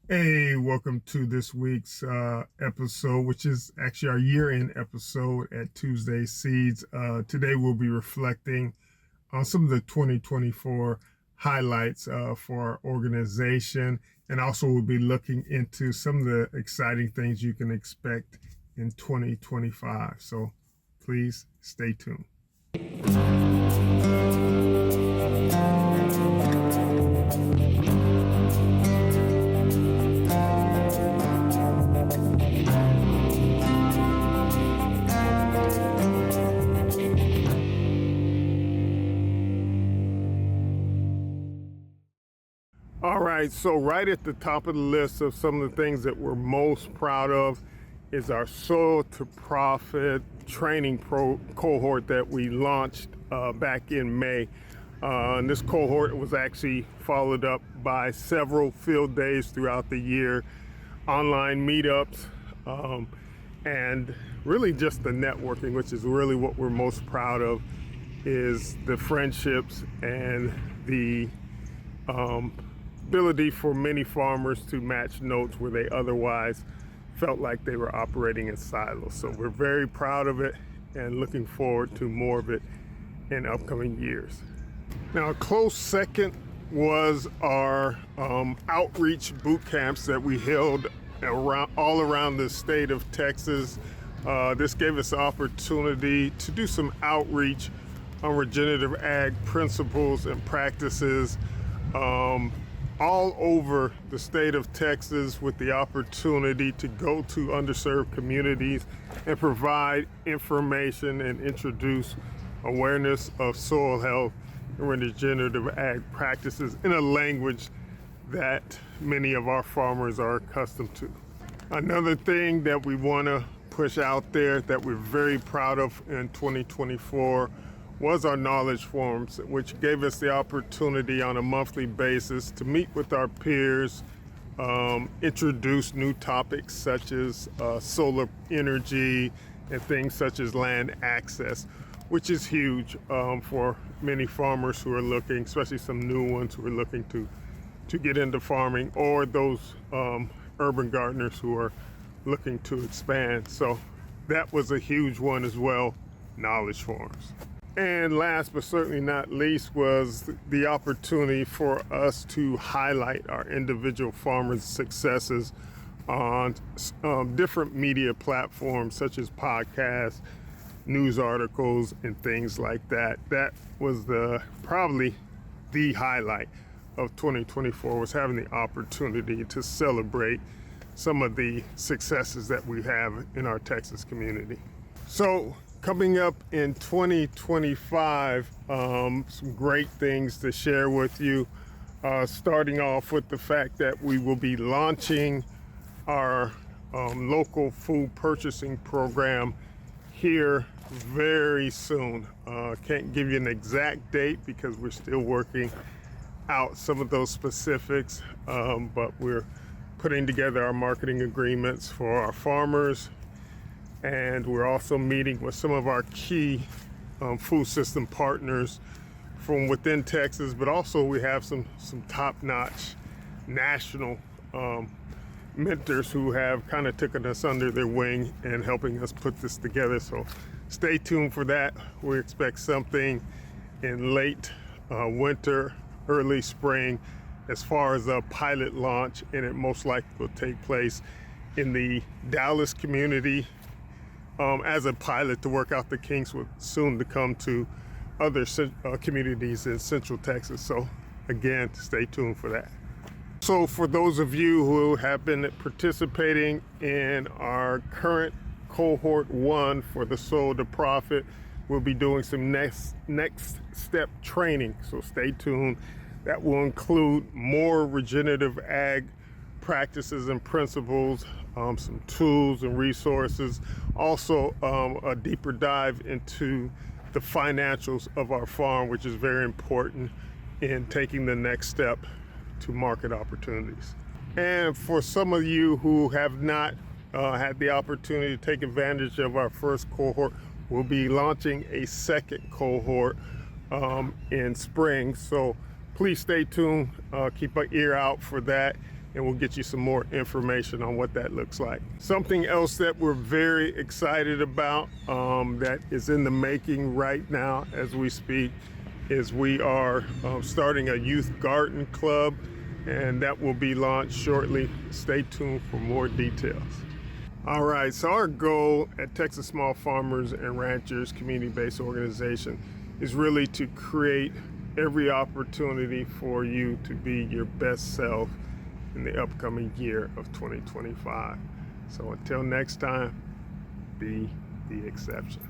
Hey, welcome to this week's episode, which is actually our year-end episode at Tuesday Seeds. Today we'll be reflecting on some of the 2024 highlights for our organization, and also we'll be looking into some of the exciting things you can expect in 2025. So please stay tuned. All right, so right at the top of the list of some of the things that we're most proud of is our Soil to Profit training cohort that we launched back in May. And this cohort was actually followed up by several field days throughout the year, online meetups, and really just the networking, which is really what we're most proud of, is the friendships and the ability for many farmers to match notes where they otherwise felt like they were operating in silos. So we're very proud of it and looking forward to more of it in upcoming years. Now, a close second was our outreach boot camps that we held all around the state of Texas. This gave us the opportunity to do some outreach on regenerative ag principles and practices all over the state of Texas, with the opportunity to go to underserved communities and provide information and introduce awareness of soil health and regenerative ag practices in a language that many of our farmers are accustomed to. Another thing that we want to push out there that we're very proud of in 2024 was our knowledge forums, which gave us the opportunity on a monthly basis to meet with our peers, introduce new topics such as solar energy and things such as land access, which is huge for many farmers who are looking, especially some new ones who are looking to get into farming, or those urban gardeners who are looking to expand. So that was a huge one as well, knowledge forums. And last but certainly not least was the opportunity for us to highlight our individual farmers' successes on different media platforms such as podcasts, news articles, and things like that. That was probably the highlight of 2024, was having the opportunity to celebrate some of the successes that we have in our Texas community. So coming up in 2025, some great things to share with you, starting off with the fact that we will be launching our local food purchasing program here very soon. Can't give you an exact date because we're still working out some of those specifics, but we're putting together our marketing agreements for our farmers. And we're also meeting with some of our key food system partners from within Texas, but also we have some top-notch national mentors who have kind of taken us under their wing and helping us put this together. So stay tuned for that. We expect something in late winter, early spring, as far as a pilot launch, and it most likely will take place in the Dallas community as a pilot to work out the kinks, with soon to come to other communities in Central Texas. So again, stay tuned for that. So for those of you who have been participating in our current cohort 1 for the Soil to Profit, we'll be doing some next step training. So stay tuned. That will include more regenerative ag practices and principles, some tools and resources, also a deeper dive into the financials of our farm, which is very important in taking the next step to market opportunities. And for some of you who have not had the opportunity to take advantage of our first cohort, we'll be launching a second cohort in spring. So please stay tuned, keep an ear out for that. and we'll get you some more information on what that looks like. Something else that we're very excited about that is in the making right now as we speak is we are starting a youth garden club, and that will be launched shortly. Stay tuned for more details. All right, so our goal at Texas Small Farmers and Ranchers Community-Based Organization is really to create every opportunity for you to be your best self in the upcoming year of 2025. So until next time, be the exception.